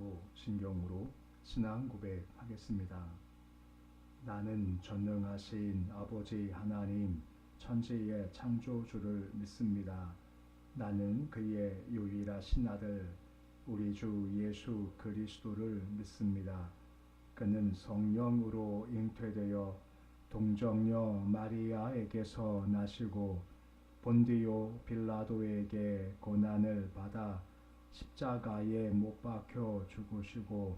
기도 신경으로 신앙 고백하겠습니다. 나는 전능하신 아버지 하나님 천지의 창조주를 믿습니다. 나는 그의 유일하신 아들 우리 주 예수 그리스도를 믿습니다. 그는 성령으로 잉태되어 동정녀 마리아에게서 나시고 본디오 빌라도에게 고난을 받아 십자가에 못 박혀 죽으시고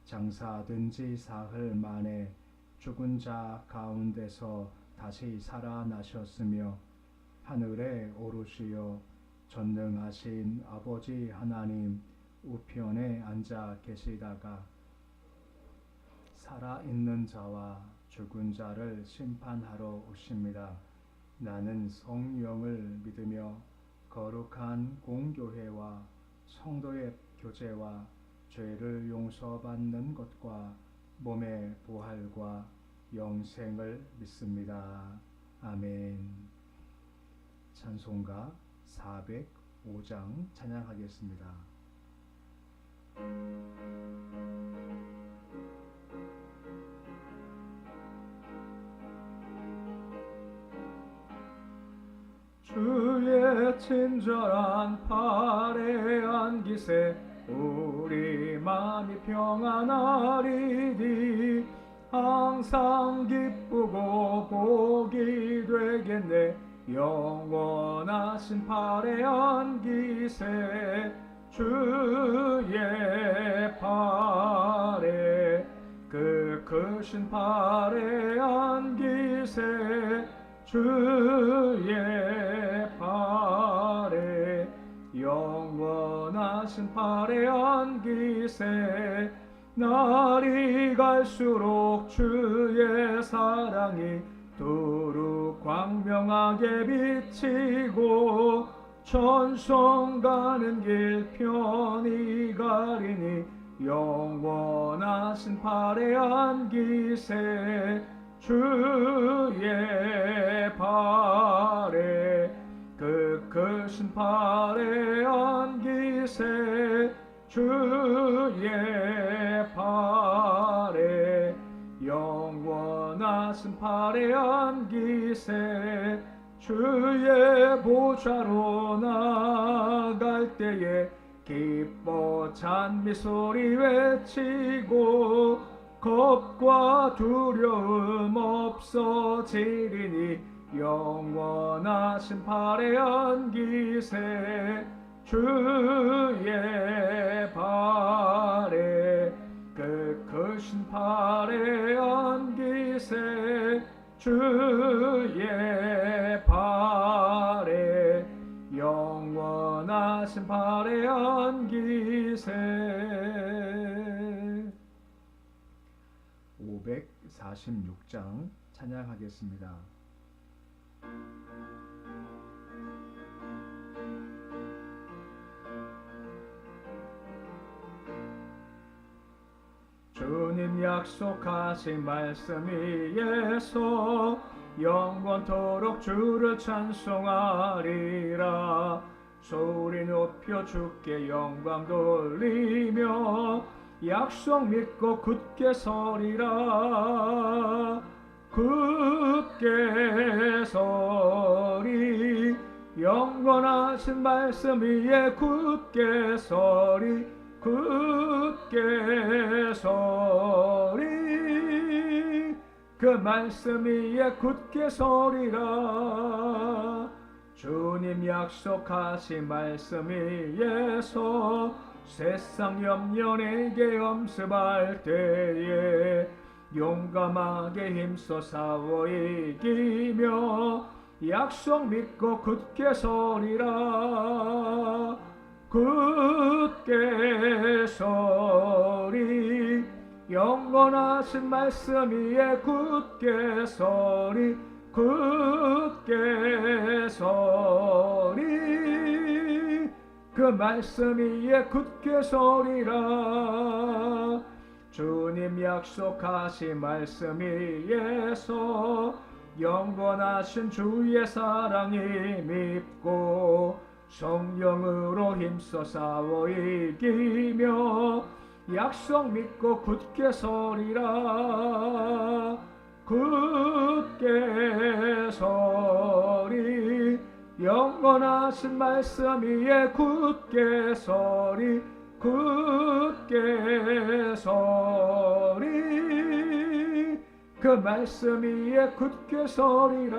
장사된 지 사흘 만에 죽은 자 가운데서 다시 살아나셨으며 하늘에 오르시어 전능하신 아버지 하나님 우편에 앉아 계시다가 살아있는 자와 죽은 자를 심판하러 오십니다. 나는 성령을 믿으며 거룩한 공교회와 성도의 교제와 죄를 용서받는 것과 몸의 부활과 영생을 믿습니다. 아멘. 찬송가 405장 찬양하겠습니다. 주의 친절한 팔에 안기세 우리 마음이 평안하리니 항상 기쁘고 복이 되겠네. 영원하신 팔에 안기세 주의 팔에 그 크신 팔에 안기세 주의 팔에 영원하신 팔에 안기세 날이 갈수록 주의 사랑이 두루 광명하게 비치고 천성 가는 길 편히 가리니 영원하신 팔에 안기세 주의 팔에 그 크신 팔에 안기세 주의 팔에 영원하신 팔에 안기세 주의 보좌로 나갈 때에 기뻐 찬미 소리 외치고 겁과 두려움 없어지리니 영원하신 팔에 안기세 주의 팔에 그 크신 팔에 안기세 주의 팔에 영원하신 팔에 안기세. 546장 찬양하겠습니다. 주님 약속하신 말씀 위에서 영원토록 주를 찬송하리라. 소리 높여 주께 영광 돌리며 약속 믿고 굳게 서리라. 굳게 서리 영원하신 말씀 위에 굳게 서리 굳게 서리 그 말씀 위에 굳게 서리라. 주님 약속하신 말씀 위에서 세상 염려 내게 엄습할 때에 용감하게 힘써 싸워 이기며 약속 믿고 굳게 서리라. 굳게 서리 영원하신 말씀 위에 굳게 서리 굳게 서리 그 말씀 위에 굳게 서리라. 주님 약속하신 말씀 위에서 영원하신 주의 사랑이 밉고 성령으로 힘써 싸워 이기며 약속 믿고 굳게 서리라. 굳게 서리. 영원하신 말씀 위에 굳게 서리. 굳게 서리. 그 말씀 위에 굳게 서리라.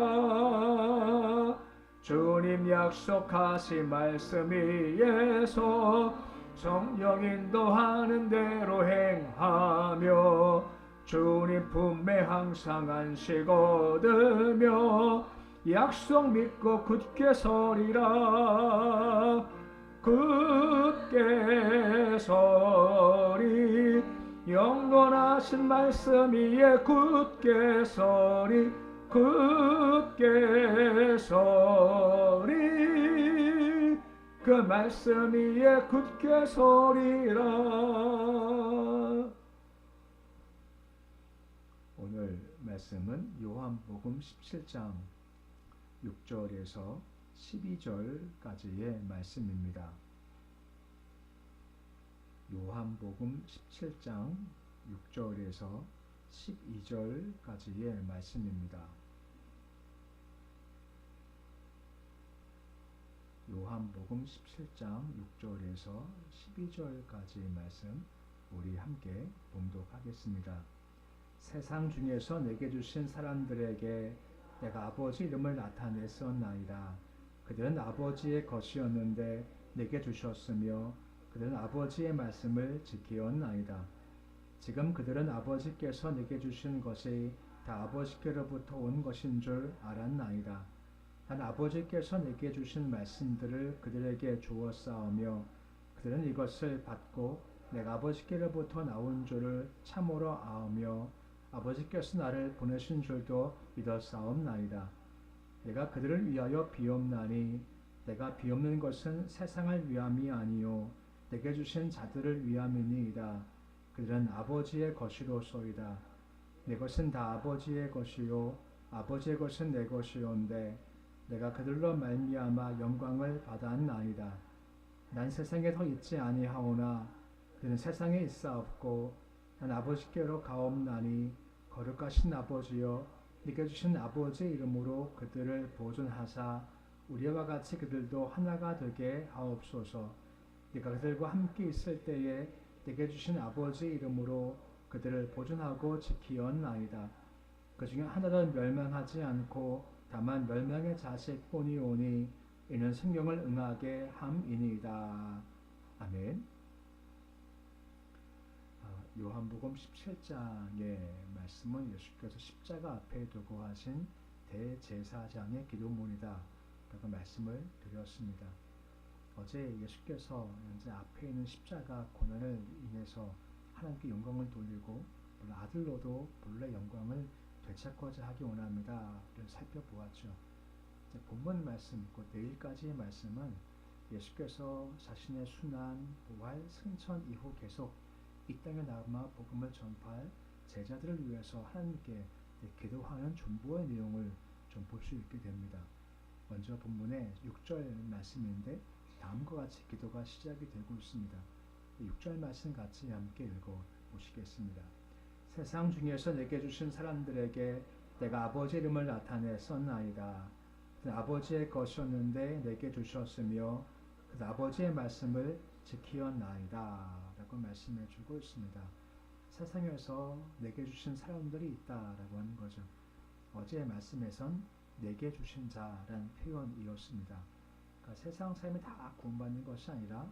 주님 약속하신 말씀 위에서 성령 인도하는 대로 행하며 주님 품에 항상 안식 얻으며 약속 믿고 굳게 서리라. 굳게 서리. 영원하신 말씀 위에 굳게 서리. 굳게 서리. 그 말씀 위에 굳게 서리라. 오늘 말씀은 요한복음 17장 6절에서 12절까지의 말씀입니다. 요한복음 17장 6절에서 12절까지의 말씀입니다. 요한복음 17장 6절에서 12절까지의 말씀 우리 함께 봉독하겠습니다. 세상 중에서 내게 주신 사람들에게 내가 아버지 이름을 나타냈었나이다. 그들은 아버지의 것이었는데 내게 주셨으며 그들은 아버지의 말씀을 지키었나이다. 지금 그들은 아버지께서 내게 주신 것이 다 아버지께로부터 온 것인 줄 알았나이다. 난 아버지께서 내게 주신 말씀들을 그들에게 주었사오며 그들은 이것을 받고 내가 아버지께로부터 나온 줄을 참으로 아오며 아버지께서 나를 보내신 줄도 믿었사옵나이다. 내가 그들을 위하여 비옵나니 내가 비옵는 것은 세상을 위함이 아니요 내게 주신 자들을 위함이니이다. 그들은 아버지의 것이로소이다. 내 것은 다 아버지의 것이요 아버지의 것은 내 것이온데 내가 그들로 말미암아 영광을 받았나이다. 난 세상에 더 있지 아니하오나 그는 세상에 있사옵고 난 아버지께로 가옵나니 거룩하신 아버지여 네게 주신 아버지의 이름으로 그들을 보존하사 우리와 같이 그들도 하나가 되게 하옵소서. 네가 그들과 함께 있을 때에 네게 주신 아버지의 이름으로 그들을 보존하고 지키었나이다. 그 중에 하나도 멸망하지 않고 다만 멸망의 자식뿐이오니 이는 성경을 응하게 함이니이다. 아멘. 요한복음 17장의 말씀은 예수께서 십자가 앞에 두고 하신 대제사장의 기도문이다 라고 말씀을 드렸습니다. 어제 예수께서 이제 앞에 있는 십자가 고난을 인해서 하나님께 영광을 돌리고 물론 아들로도 본래 영광을 되찾고자 하기 원합니다를 살펴보았죠. 이제 본문 말씀, 곧 내일까지의 말씀은 예수께서 자신의 순환, 부활, 승천 이후 계속 이 땅에 남아 복음을 전파할 제자들을 위해서 하나님께 기도하는 전부의 내용을 좀 볼 수 있게 됩니다. 먼저 본문의 6절 말씀인데 다음과 같이 기도가 시작이 되고 있습니다. 6절 말씀 같이 함께 읽어 보시겠습니다. 세상 중에서 내게 주신 사람들에게 내가 아버지 이름을 나타냈었나이다. 아버지의 것이었는데 내게 주셨으며 그 아버지의 말씀을 지키었나이다 라고 말씀해 주고 있습니다. 세상에서 내게 주신 사람들이 있다라고 하는 거죠. 어제의 말씀에선 내게 주신 자라는 표현이었습니다. 그러니까 세상 사람이 다 구원받는 것이 아니라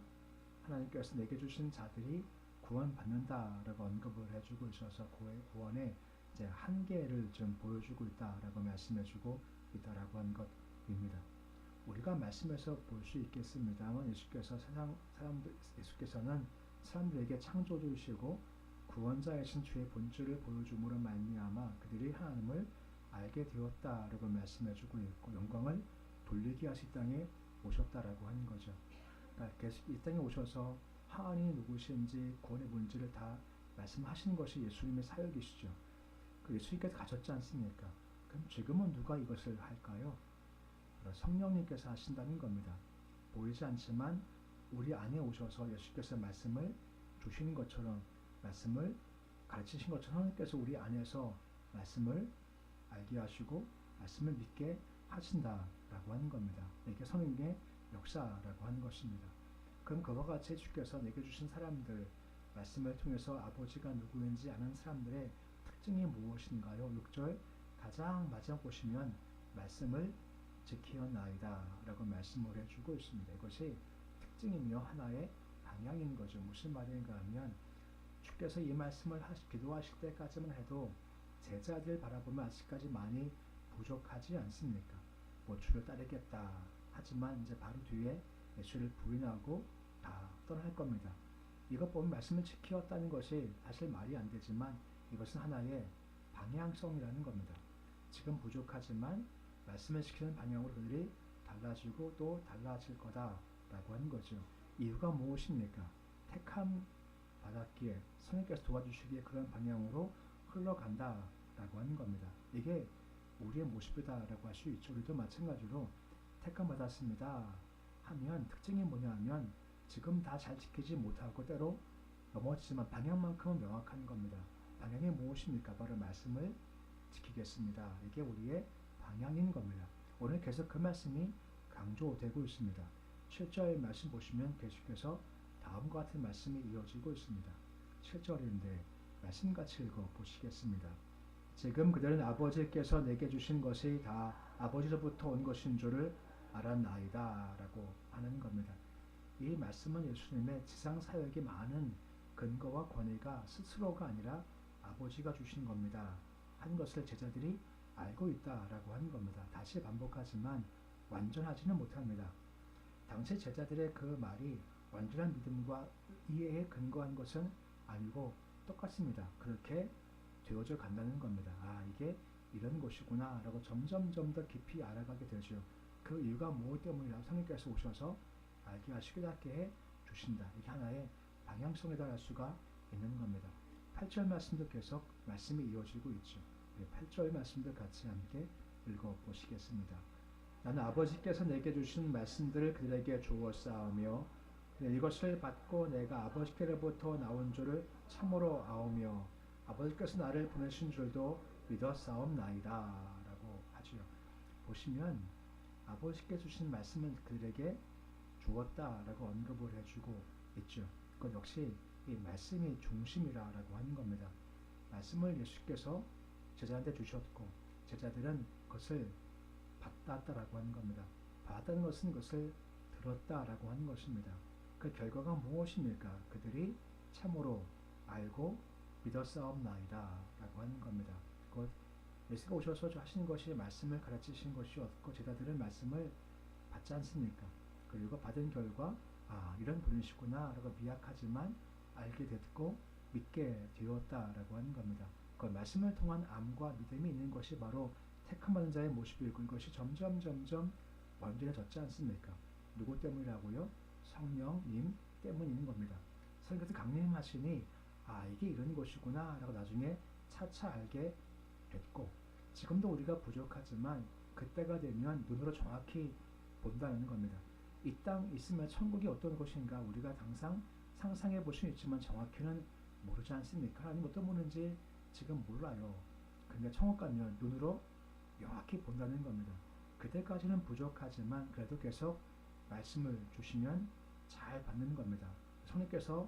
하나님께서 내게 주신 자들이 구원받는다라고 언급을 해주고 있어서 구원의 이제 한계를 좀 보여주고 있다라고 말씀해주고 있다라고 하는 것입니다. 우리가 말씀에서 볼 수 있겠습니다만 예수께서는 사람들에게 창조주이시고 구원자이신 주의 본질을 보여줌으로 말미암아 그들이 하나님을 알게 되었다라고 말씀해주고 있고 영광을 돌리게 하실 땅에 오셨다라고 하는 거죠. 그러니까 계속 이 땅에 오셔서 하나님이 누구신지 구원의 본질을 다 말씀하시는 것이 예수님의 사역이시죠. 그 예수님께서 가셨지 않습니까? 그럼 지금은 누가 이것을 할까요? 성령님께서 하신다는 겁니다. 보이지 않지만 우리 안에 오셔서 예수께서 말씀을 주시는 것처럼 말씀을 가르치신 것처럼 하나님께서 우리 안에서 말씀을 알게 하시고 말씀을 믿게 하신다라고 하는 겁니다. 이게 성령의 역사라고 하는 것입니다. 그럼 그와 같이 주께서 내게 주신 사람들 말씀을 통해서 아버지가 누구인지 아는 사람들의 특징이 무엇인가요? 6절 가장 마지막 보시면 말씀을 지키었나이다 라고 말씀을 해주고 있습니다. 이것이 특징이며 하나의 방향인 거죠. 무슨 말인가 하면 주께서 이 말씀을 기도하실 때까지만 해도 제자들 바라보면 아직까지 많이 부족하지 않습니까? 뭐 주를 따르겠다 하지만 이제 바로 뒤에 예수를 부인하고 다 떠날 겁니다. 이것 보면 말씀을 지키었다는 것이 사실 말이 안 되지만 이것은 하나의 방향성이라는 겁니다. 지금 부족하지만 말씀을 지키는 방향으로 그들이 달라지고 또 달라질 거다라고 하는 거죠. 이유가 무엇입니까? 택함 받았기에 성령께서 도와주시기에 그런 방향으로 흘러간다라고 하는 겁니다. 이게 우리의 모습이다라고 할 수 있죠. 우리도 마찬가지로 택함 받았습니다 하면 특징이 뭐냐 하면 지금 다 잘 지키지 못하고 때로 넘어지지만 방향만큼은 명확한 겁니다. 방향이 무엇입니까? 바로 말씀을 지키겠습니다. 이게 우리의 방향인 겁니다. 오늘 계속 그 말씀이 강조되고 있습니다. 7절 말씀 보시면 계속해서 다음과 같은 말씀이 이어지고 있습니다. 7절인데 말씀같이 읽어보시겠습니다. 지금 그들은 아버지께서 내게 주신 것이 다 아버지로부터 온 것인 줄을 알았나이다 라고 하는 겁니다. 이 말씀은 예수님의 지상사역이 많은 근거와 권위가 스스로가 아니라 아버지가 주신 겁니다 하는 것을 제자들이 알고 있다라고 하는 겁니다. 다시 반복하지만 완전하지는 못합니다. 당시 제자들의 그 말이 완전한 믿음과 이해에 근거한 것은 아니고 똑같습니다. 그렇게 되어져 간다는 겁니다. 아, 이게 이런 것이구나 라고 점점 더 깊이 알아가게 되죠. 그 이유가 무엇 때문이라고 성령께서 오셔서 알게 하시게 닫게 해 주신다. 이게 하나의 방향성에 달할 수가 있는 겁니다. 8절 말씀도 계속 말씀이 이어지고 있죠. 8절 말씀도 같이 함께 읽어보시겠습니다. 나는 아버지께서 내게 주신 말씀들을 그들에게 주었사오며 이것을 받고 내가 아버지께로부터 나온 줄을 참으로 아오며 아버지께서 나를 보내신 줄도 믿었사옵나이다 라고 하지요. 보시면 아버지께 주신 말씀은 그들에게 주었다라고 언급을 해주고 있죠. 그것 역시 이 말씀이 중심이라고 하는 겁니다. 말씀을 예수께서 제자한테 주셨고 제자들은 그것을 받았다라고 하는 겁니다. 받았다는 것은 그것을 들었다라고 하는 것입니다. 그 결과가 무엇입니까? 그들이 참으로 알고 믿었사옵나이다 라고 하는 겁니다. 곧 예수가 오셔서 하신 것이 말씀을 가르치신 것이었고 제자들은 말씀을 받지 않습니까? 그리고 받은 결과 아 이런 분이시구나 라고 미약하지만 알게 됐고 믿게 되었다라고 하는 겁니다. 그 말씀을 통한 암과 믿음이 있는 것이 바로 택함받은 자의 모습이고 이것이 점점 완전해졌지 않습니까? 누구 때문이라고요? 성령님 때문인 겁니다. 성령께서 강림하시니 아 이게 이런 것이구나 라고 나중에 차차 알게 됐고 지금도 우리가 부족하지만 그때가 되면 눈으로 정확히 본다는 겁니다. 이 땅 있으면 천국이 어떤 것인가 우리가 항상 상상해 볼 수 있지만 정확히는 모르지 않습니까? 하나님 어떤 분인지 지금 몰라요. 근데 천국 가면 눈으로 명확히 본다는 겁니다. 그때까지는 부족하지만 그래도 계속 말씀을 주시면 잘 받는 겁니다. 성령께서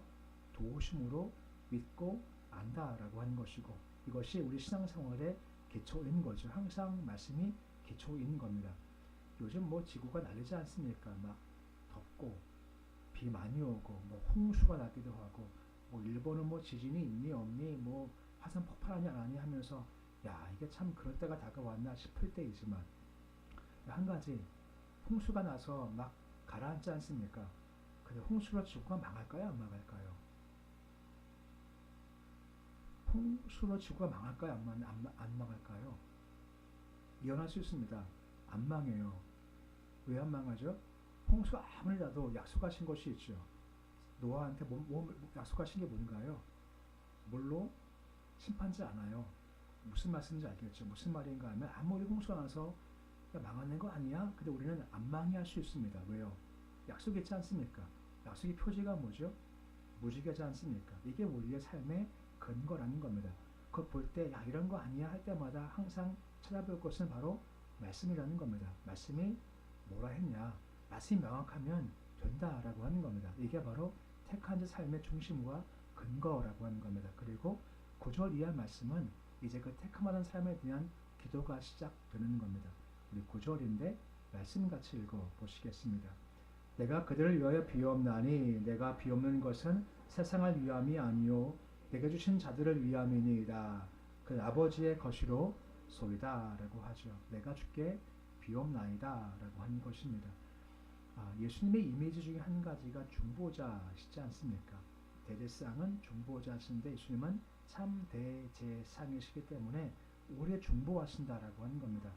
도우심으로 믿고 안다라고 하는 것이고 이것이 우리 신앙생활의 기초인 거죠. 항상 말씀이 기초인 겁니다. 요즘 뭐 지구가 난리지 않습니까? 막 덥고 비 많이 오고 뭐 홍수가 나기도 하고 뭐 일본은 뭐 지진이 있니 없니 뭐 화산 폭발하니 안 하니 하면서 야 이게 참 그럴 때가 다가왔나 싶을 때이지만 한 가지 홍수가 나서 막 가라앉지 않습니까? 근데 홍수로 지구가 망할까요? 안 망할까요? 홍수로 지구가 망할까요? 안 망할까요? 예언할 수 있습니다. 안 망해요. 왜 안 망하죠? 홍수가 아무리 나도 약속하신 것이 있죠. 노아한테 약속하신 게 뭔가요? 물로 심판지 않아요. 무슨 말씀인지 알겠죠? 무슨 말인가 하면 아무리 홍수가 나서 망하는 거 아니야? 근데 우리는 안 망해 할 수 있습니다. 왜요? 약속이 있지 않습니까? 약속의 표지가 뭐죠? 무지개지 않습니까? 이게 우리의 삶의 근거라는 겁니다. 그거 볼 때 야 이런 거 아니야 할 때마다 항상 찾아볼 것은 바로 말씀이라는 겁니다. 말씀이 뭐라 했냐? 말씀이 명확하면 된다라고 하는 겁니다. 이게 바로 택한 자 삶의 중심과 근거라고 하는 겁니다. 그리고 9절 이하 말씀은 이제 그 택함하는 삶에 대한 기도가 시작되는 겁니다. 우리 9절인데 말씀 같이 읽어 보시겠습니다. 내가 그들을 위하여 비옵나니 내가 비옵는 것은 세상을 위함이 아니요 내게 주신 자들을 위함이니이다. 그 아버지의 것이로 소이다 라고 하죠. 내가 주께 비옵나이다 라고 하는 것입니다. 예수님의 이미지 중에 한 가지가 중보자시지 않습니까? 대제사장은 중보자신데 예수님은 참 대제사장이시기 때문에 우리의 중보하신다라고 하는 겁니다.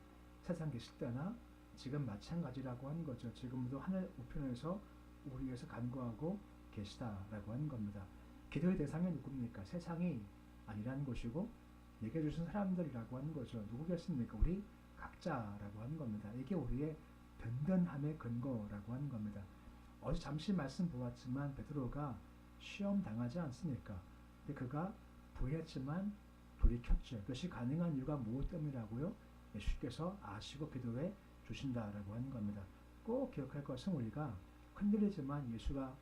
세상 계실 때나 지금 마찬가지라고 하는 거죠. 지금도 하늘 우편에서 우리 위해서 간구하고 계시다라고 하는 겁니다. 기도의 대상이 누굽니까? 세상이 아니라는 것이고 내게 주신 사람들이라고 하는 거죠. 누구겠습니까? 우리 각자라고 하는 겁니다. 이게 우리의 든든함의 근거라고 하는 겁니다. 어제 잠시 말씀 보았지만 베드로가 시험 당하지 않습니까? 근데 그가 부했지만 돌이켰죠. 그것이 가능한 이유가 무엇 때문이라고요? 예수께서 아시고 기도해 주신다라고 하는 겁니다. 꼭 기억할 것은 우리가 흔들리지만 예수가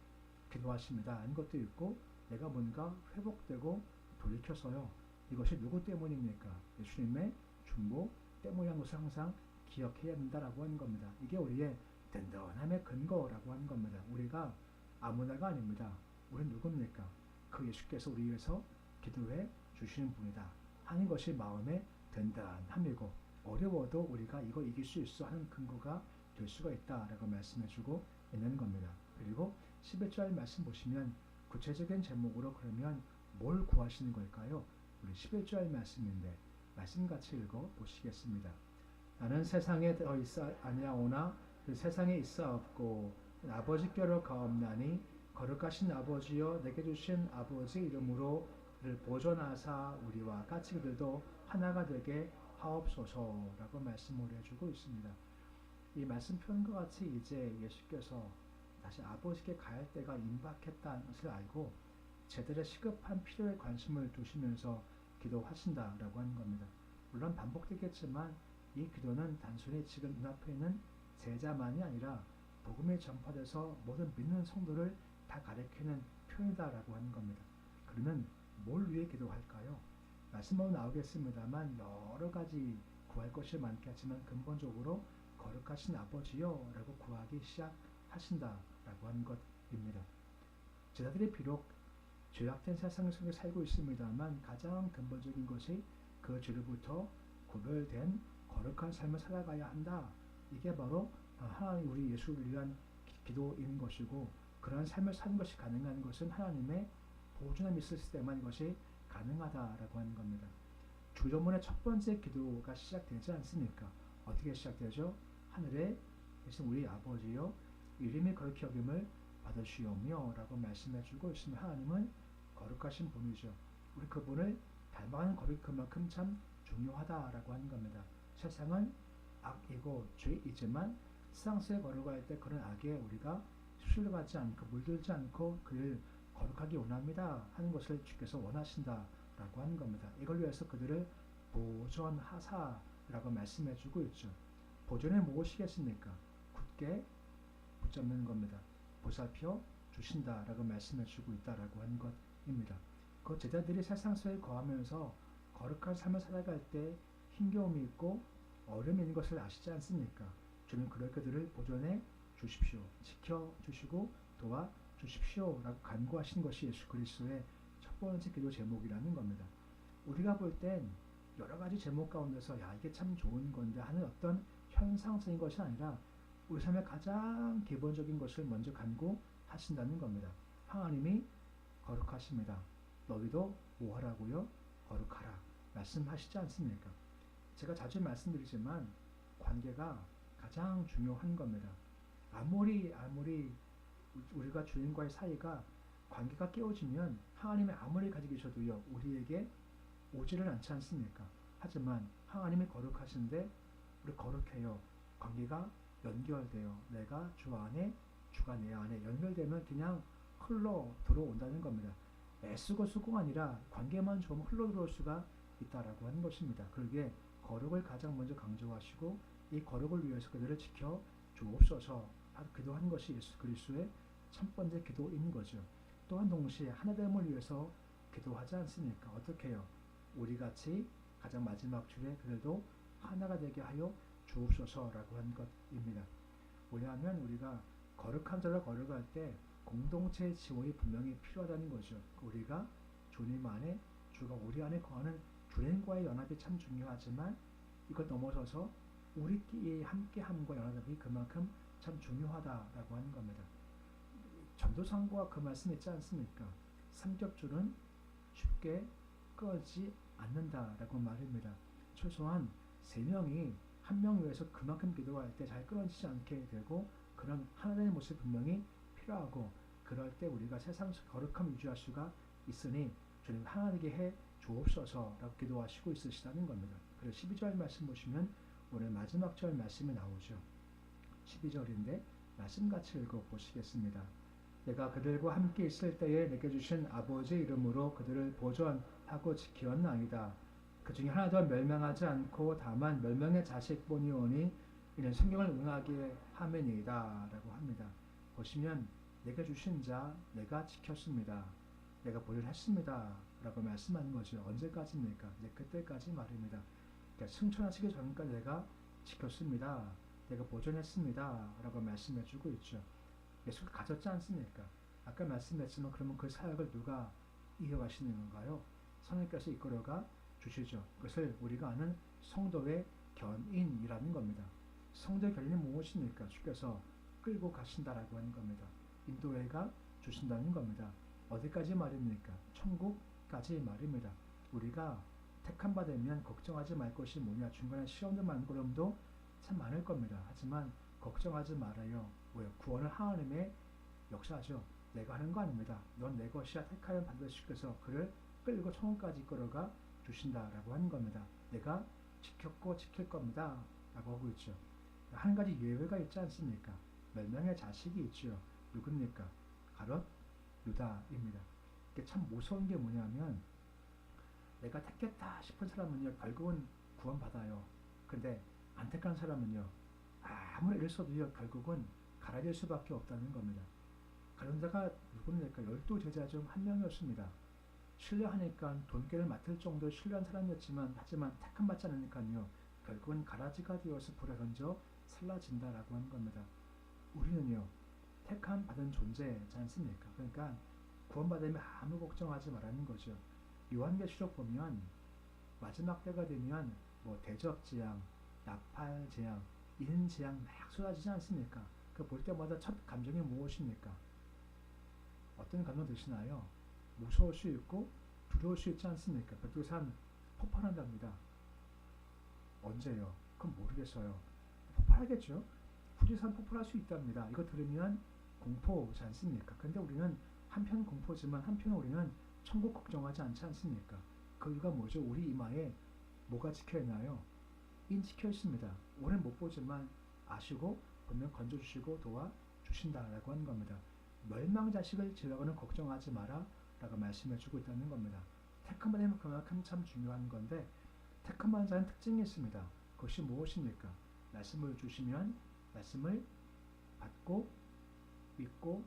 기도하십니다 하는 것도 있고 내가 뭔가 회복되고 돌이켜서요. 이것이 누구 때문입니까? 예수님의 중보 때문이라는 것을 항상 기억해야 한다라고 하는 겁니다. 이게 우리의 든든함의 근거라고 하는 겁니다. 우리가 아무나가 아닙니다. 우리는 누굽니까? 그 예수께서 우리 위해서 기도해 주시는 분이다 하는 것이 마음의 든든함이고 어려워도 우리가 이거 이길 수 있어 하는 근거가 될 수가 있다라고 말씀해주고 있는 겁니다. 그리고 11절 말씀 보시면 구체적인 제목으로 그러면 뭘 구하시는 걸까요? 우리 11절 말씀인데 말씀 같이 읽어 보시겠습니다. 나는 세상에 더 있어 아니하오나 그 세상에 있어 없고 아버지께로 가옵나니 거룩하신 아버지여 내게 주신 아버지 이름으로 그를 보존하사 우리와 같이 그들도 하나가 되게 하옵소서라고 말씀을 해주고 있습니다. 이 말씀 표현과 같이 이제 예수께서 다시 아버지께 갈 때가 임박했다는 것을 알고 제들의 시급한 필요에 관심을 두시면서 기도하신다라고 하는 겁니다. 물론 반복되겠지만 이 기도는 단순히 지금 눈앞에 있는 제자만이 아니라 복음이 전파돼서 모든 믿는 성도를 다 가리키는 표현이다라고 하는 겁니다. 그러면 뭘 위해 기도할까요? 말씀으로 나오겠습니다만 여러 가지 구할 것이 많겠지만 근본적으로 거룩하신 아버지요 라고 구하기 시작하신다라고 하는 것입니다. 제자들이 비록 죄악된 세상 속에 살고 있습니다만 가장 근본적인 것이 그 죄로부터 구별된 거룩한 삶을 살아가야 한다. 이게 바로 하나님 우리 예수를 위한 기도인 것이고 그러한 삶을 사는 것이 가능한 것은 하나님의 보존함이 있을 때만 이것이 가능하다라고 하는 겁니다. 주저문의 첫 번째 기도가 시작되지 않습니까? 어떻게 시작되죠? 하늘에 계신 우리 아버지여 이름이 거룩히 여김을 받으시오며 라고 말씀해주고 있으면 하나님은 거룩하신 분이죠. 우리 그분을 닮아가는 거룩이 그만큼 참 중요하다라고 하는 겁니다. 세상은 악이고 죄이지만 세상에 걸어갈 때 그런 악에 우리가 휩쓸려가지 않고 물들지 않고 그를 거룩하게 원합니다 하는 것을 주께서 원하신다라고 하는 겁니다. 이걸 위해서 그들을 보존하사라고 말씀해주고 있죠. 보존이 무엇이겠습니까? 굳게 붙잡는 겁니다. 보살펴 주신다라고 말씀해주고 있다라고 하는 것입니다. 그 제자들이 세상 속에 거하면서 거룩한 삶을 살아갈 때 힘겨움이 있고 어려움이 있는 것을 아시지 않습니까? 주님 그럴 그들을 보존해 주십시오. 지켜주시고 도와주십시오 라고 간구하신 것이 예수 그리스도의 첫 번째 기도 제목이라는 겁니다. 우리가 볼 땐 여러 가지 제목 가운데서 야 이게 참 좋은 건데 하는 어떤 현상적인 것이 아니라 우리 삶의 가장 기본적인 것을 먼저 간구하신다는 겁니다. 하나님이 거룩하십니다. 너희도 뭐 하라고요? 거룩하라 말씀하시지 않습니까? 제가 자주 말씀드리지만 관계가 가장 중요한 겁니다. 아무리 우리가 주님과의 사이가 관계가 깨어지면 하나님이 아무리 가지고 계셔도요 우리에게 오지를 않지 않습니까? 하지만 하나님이 거룩하신데 우리 거룩해요. 관계가 연결돼요. 내가 주 안에 주가 내 안에 연결되면 그냥 흘러 들어온다는 겁니다. 애쓰고 쓰고가 아니라 관계만 좋으면 흘러 들어올 수가 있다라고 하는 것입니다. 그러기에 거룩을 가장 먼저 강조하시고 이 거룩을 위해서 그들을 지켜 주옵소서 기도한 것이 예수 그리스도의 첫 번째 기도인 거죠. 또한 동시에 하나됨을 위해서 기도하지 않습니까? 어떻게 해요? 우리 같이 가장 마지막 줄에 그들도 하나가 되게 하여 주옵소서라고 한 것입니다. 왜냐하면 우리가 거룩한 자로 걸어갈 때 공동체의 지원이 분명히 필요하다는 거죠. 우리가 주님 안에 주가 우리 안에 거하는 주님과의 연합이 참 중요하지만 이것 넘어서서 우리끼리 함께함과 연합이 그만큼 참 중요하다라고 하는 겁니다. 전도상과 그 말씀 있지 않습니까? 삼겹줄은 쉽게 끊어지지 않는다라고 말입니다. 최소한 세 명이 한 명 위해서 그만큼 기도할 때 잘 끊어지지 않게 되고 그런 하나님의 모습이 분명히 필요하고 그럴 때 우리가 세상 거룩함 유지할 수가 있으니 주님 하나님께 해 주옵소서라고 기도하시고 있으시다는 겁니다. 그래서 12절 말씀 보시면 오늘 마지막 절 말씀이 나오죠. 12절인데 말씀 같이 읽어보시겠습니다. 내가 그들과 함께 있을 때에 내게 주신 아버지의 이름으로 그들을 보존하고 지키었나이다. 그 중에 하나도 멸망하지 않고 다만 멸망의 자식뿐이오니 이는 성경을 응하게 함이니이다 라고 합니다. 보시면 내게 주신 자 내가 지켰습니다. 내가 보존했습니다 라고 말씀하는 거죠. 언제까지입니까? 이제 그때까지 말입니다. 그러니까 승천하시기 전까지 내가 지켰습니다. 내가 보존했습니다 라고 말씀해 주고 있죠. 예수가 가졌지 않습니까? 아까 말씀했지만 그러면 그 사역을 누가 이어가시는 건가요? 성령께서 이끌어가 주시죠. 그것을 우리가 아는 성도의 견인이라는 겁니다. 성도의 견인이 무엇입니까? 주께서 끌고 가신다라고 하는 겁니다. 인도해가 주신다는 겁니다. 어디까지 말입니까? 천국까지 말입니다. 우리가 택한 바 되면 걱정하지 말 것이 뭐냐? 중간에 시험도 많고름도 참 많을 겁니다. 하지만 걱정하지 말아요. 왜요? 구원을 하나님의 역사죠. 내가 하는 거 아닙니다. 넌 내 것이야. 택하면 반드시 주께서 그를 끌고 천국까지 끌어가 주신다라고 하는 겁니다. 내가 지켰고 지킬 겁니다. 라고 하고 있죠. 한 가지 예외가 있지 않습니까? 멸망의 자식이 있죠. 누굽니까? 가롯 유다입니다. 이게 참 무서운 게 뭐냐면 내가 택했다 싶은 사람은요 결국은 구원받아요. 근데 안 택한 사람은요 아무리 애를 써도요 결국은 갈아질 수밖에 없다는 겁니다. 그런 자가 누굽니까? 12제자 중 한 명이었습니다. 신뢰하니까 돈깨를 맡을 정도로 신뢰한 사람이었지만 하지만 택함 받지 않으니까요 결국은 가라지가 되어서 불에 던져 살라진다라고 하는 겁니다. 우리는요 택함 받은 존재지 않습니까? 그러니까 구원받으면 아무 걱정하지 말라는 거죠. 요한계시록 보면 마지막 때가 되면 뭐 대적재앙, 나팔재앙, 인재앙 막 쏟아지지 않습니까? 그 볼 때마다 첫 감정이 무엇입니까? 어떤 감정 드시나요? 무서울 수 있고 두려울 수 있지 않습니까? 백두산 폭발한답니다. 언제요? 그건 모르겠어요. 폭발하겠죠? 후지산 폭발할 수 있답니다. 이거 들으면 공포지 않습니까? 근데 우리는 한편 공포지만 한편 우리는 천국 걱정하지 않지 않습니까? 그 이유가 뭐죠? 우리 이마에 뭐가 찍혀있나요? 인 찍혀있습니다. 오늘 못 보지만 아시고 분명 건져주시고 도와주신다라고 하는 겁니다. 멸망자식을 지으라고는 걱정하지 마라 라고 말씀해주고 있다는 겁니다. 택한 자는 그만큼 참 중요한 건데 택한 자는 특징이 있습니다. 그것이 무엇입니까? 말씀을 주시면 말씀을 받고 믿고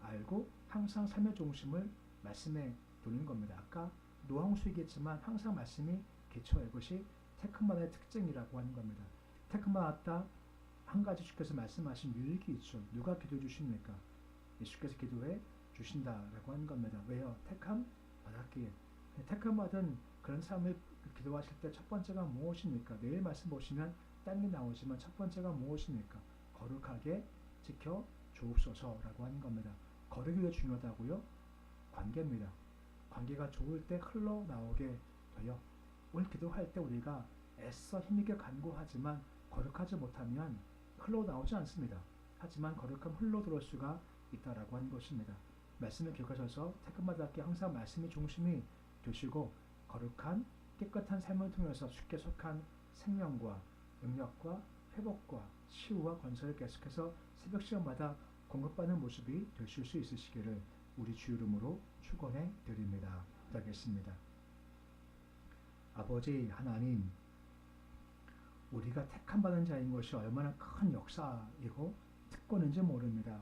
알고 항상 삶의 중심을 말씀에 두는 겁니다. 아까 노홍수이겠지만 항상 말씀이 기초에 이것이 택한 자의 특징이라고 하는 겁니다. 택한 받았다 한 가지 주께서 말씀하신 유익이 있죠. 누가 기도해 주십니까? 예수께서 기도해 주신다라고 하는 겁니다. 왜요? 택함 받았기에. 택함 받은 그런 삶을 기도하실 때 첫 번째가 무엇입니까? 내일 말씀 보시면 딴 게 나오지만 첫 번째가 무엇입니까? 거룩하게 지켜 주옵소서라고 하는 겁니다. 거룩이 왜 중요하다고요? 관계입니다. 관계가 좋을 때 흘러나오게 돼요. 오늘 기도할 때 우리가 애써 힘있게 간구하지만 거룩하지 못하면 흘러나오지 않습니다. 하지만 거룩함 흘러들어올 수가 있다라고 하는 것입니다. 말씀을 기억하셔서 태클마다께 항상 말씀이 중심이 되시고 거룩한 깨끗한 삶을 통해서 쉽게 속한 생명과 능력과 회복과 치유와 건설을 계속해서 새벽 시간마다 공급받는 모습이 되실 수 있으시기를 우리 주 이름으로 축원해 드립니다. 기도하겠습니다. 아버지 하나님, 우리가 택함 받은 자인 것이 얼마나 큰 역사이고 특권인지 모릅니다.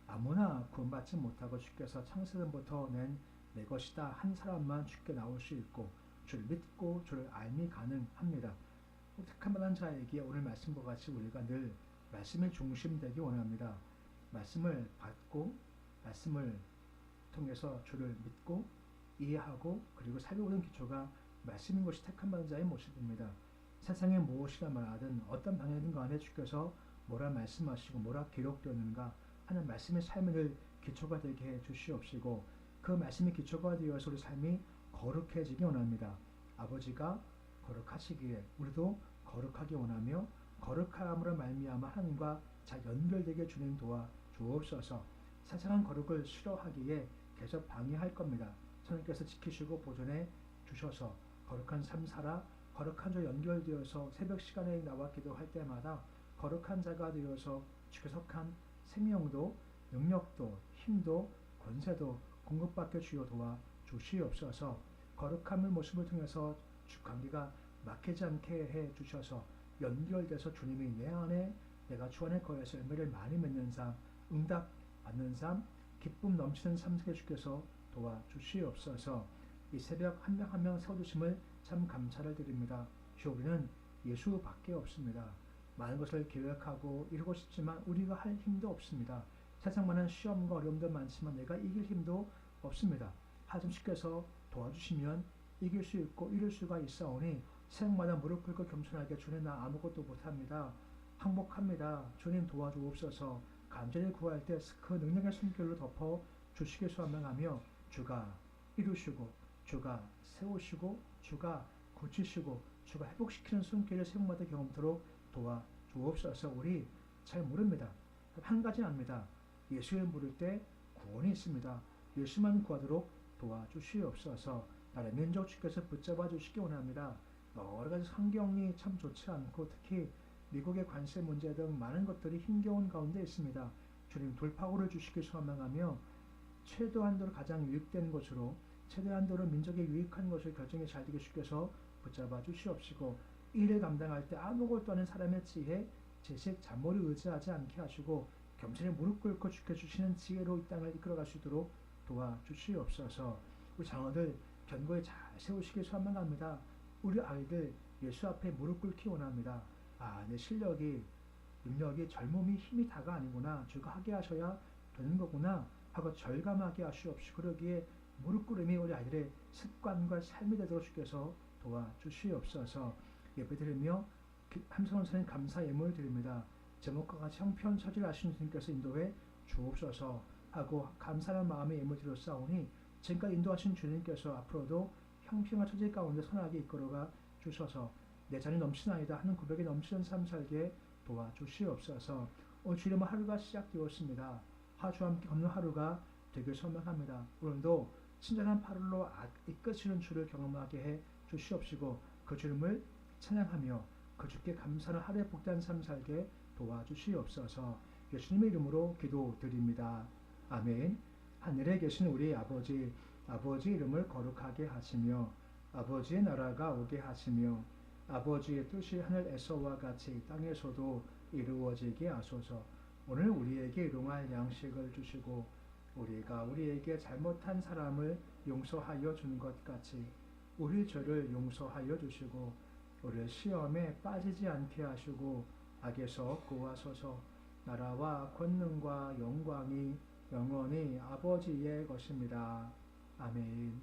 아무나 구원받지 못하고 주께서 창세전부터 내 것이다 한 사람만 주께 나올 수 있고 주를 믿고 주를 알미 가능합니다. 택함 받은 자에게 오늘 말씀과 같이 우리가 늘 말씀의 중심 되기 원합니다. 말씀을 받고 말씀을 통해서 주를 믿고 이해하고 그리고 살펴보는 기초가 말씀인 것이 택함 받은 자의 모습입니다. 세상에 무엇이라 말하든 어떤 방향이든 간에 주께서 뭐라 말씀하시고 뭐라 기록되었는가 하는 말씀의 삶이 늘 기초가 되게 해 주시옵시고 그 말씀이 기초가 되어서 우리 삶이 거룩해지기 원합니다. 아버지가 거룩하시기에 우리도 거룩하기 원하며 거룩함으로 말미암아 하나님과 잘 연결되게 주님 도와 주옵소서. 세상은 거룩을 싫어하기에 계속 방해할 겁니다. 하나님께서 지키시고 보존해 주셔서 거룩한 삶 살아 거룩한 자 연결되어서 새벽 시간에 나와 기도할 때마다 거룩한 자가 되어서 주께 속한 생명도 능력도 힘도 권세도 공급받게 주여 도와 주시옵소서. 거룩함의 모습을 통해서 주 관계가 막히지 않게 해 주셔서 연결돼서 주님이 내 안에 내가 주 안에 거해서 열매를 많이 맺는 삶, 응답 받는 삶, 기쁨 넘치는 삶 속에 주께서 도와 주시옵소서. 이 새벽 한 명 한 명 세워주심을 참 감사를 드립니다. 주 우리는 예수밖에 없습니다. 많은 것을 계획하고 이루고 싶지만 우리가 할 힘도 없습니다. 세상 많은 시험과 어려움도 많지만 내가 이길 힘도 없습니다. 하나님 주께서 도와주시면 이길 수 있고 이룰 수가 있사오니 생마다 무릎 꿇고 겸손하게 주님 나 아무것도 못합니다. 항복합니다. 주님 도와주옵소서. 간절히 구할 때 그 능력의 손길로 덮어 주시길 소망하며 주가 이루시고 주가 세우시고 주가 고치시고 주가 회복시키는 손길을 생마다 경험토록 도와주옵소서. 우리 잘 모릅니다. 한 가지는 압니다. 예수를 부를 때 구원이 있습니다. 예수만 구하도록 도와주시옵소서. 나라의 민족 주께서 붙잡아 주시기 원합니다. 여러 가지 환경이 참 좋지 않고 특히 미국의 관세 문제 등 많은 것들이 힘겨운 가운데 있습니다. 주님 돌파구를 주시길 소망하며 최대한도로 가장 유익된 것으로 최대한도로 민족에 유익한 것을 결정이 잘 되게 주께서 붙잡아 주시옵시고 일을 감당할 때 아무것도 아닌 사람의 지혜, 지식, 잔머리 의지하지 않게 하시고 겸손히 무릎 꿇고 주께 주시는 지혜로 이 땅을 이끌어갈 수 있도록 도와주시옵소서. 우리 장로들 견고히 잘 세우시길 소망합니다. 우리 아이들 예수 앞에 무릎 꿇기 원합니다. 내 실력이 능력이 젊음이 힘이 다가 아니구나. 주가 하게 하셔야 되는 거구나 하고 절감하게 하시옵시고 그러기에 무릎 꿇음이 우리 아이들의 습관과 삶이 되도록 주께서 도와주시옵소서. 예배드리며 함성원사님 감사 예물 드립니다. 제목과 같이 형편 처지를 아시는 주님께서 인도해 주옵소서 하고 감사하는 마음의 예물 드렸사오니 지금까지 인도하신 주님께서 앞으로도 형편과 처지 가운데 선하게 이끌어가 주셔서 내 잔이 넘치나이다 하는 고백이 넘치는 삶 살게 도와주시옵소서. 오늘 주일의 하루가 시작되었습니다. 주와 함께 걷는 하루가 되길 소망합니다. 오늘도 친절한 팔로 이끄시는 주를 경험하게 해 주시옵시고 그 주님을 찬양하며 그 주께 감사하는 하루의 복된 삶 살게 도와주시옵소서. 예수님의 이름으로 기도드립니다. 아멘. 하늘에 계신 우리 아버지 이름을 거룩하게 하시며 아버지의 나라가 오게 하시며 아버지의 뜻이 하늘에서와 같이 땅에서도 이루어지게 하소서. 오늘 우리에게 일용할 양식을 주시고 우리가 우리에게 잘못한 사람을 용서하여 준 것 같이 우리 죄를 용서하여 주시고 우리를 시험에 빠지지 않게 하시고 악에서 구하소서. 나라와 권능과 영광이 영원히 아버지의 것입니다. 아멘.